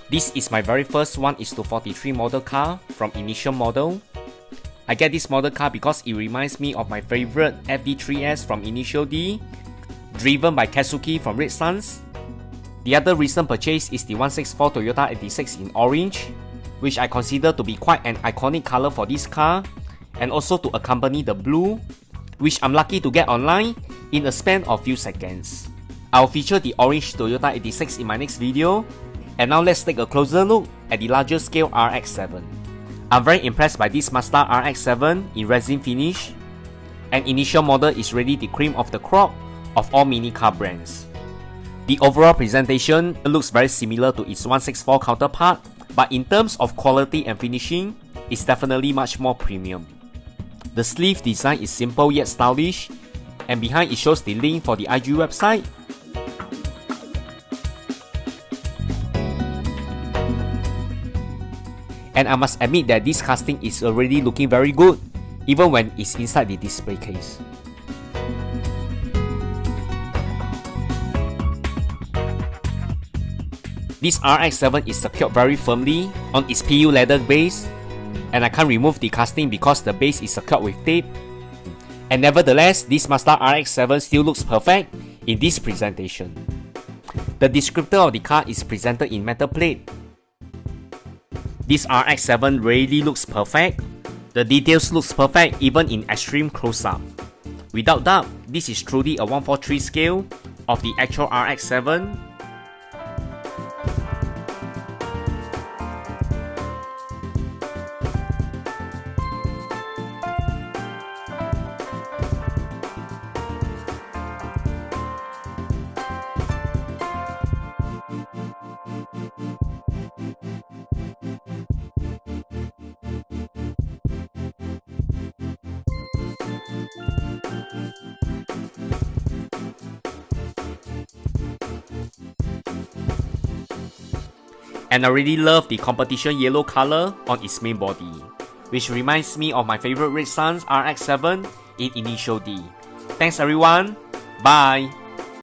This is my very first 1:43 model car from Initial model. I get this model car because it reminds me of my favorite FD3S from Initial D, driven by Kazuki from RedSuns. The other recent purchase is the 164 Toyota 86 in orange, which I consider to be quite an iconic color for this car, and also to accompany the blue, which I'm lucky to get online in a span of few seconds. I'll feature the orange Toyota 86 in my next video, and now let's take a closer look at the larger scale RX7. I'm very impressed by this Mazda RX7 in resin finish, and Initial model is really the cream of the crop of all mini car brands. The overall presentation looks very similar to its 164 counterpart, but in terms of quality and finishing, it's definitely much more premium. The sleeve design is simple yet stylish, and behind it shows the link for the IG website. And I must admit that this casting is already looking very good, even when it's inside the display case. This RX7 is secured very firmly on its PU leather base, and I can't remove the casting because the base is secured with tape. And nevertheless, this Mazda RX7 still looks perfect in this presentation. The descriptor of the car is presented in metal plate. This RX7 really looks perfect. The details looks perfect even in extreme close-up. Without doubt, this is truly a 1:3 scale of the actual RX7. And I really love the competition yellow color on its main body, which reminds me of my favorite RedSuns RX7 in Initial D. Thanks everyone, bye!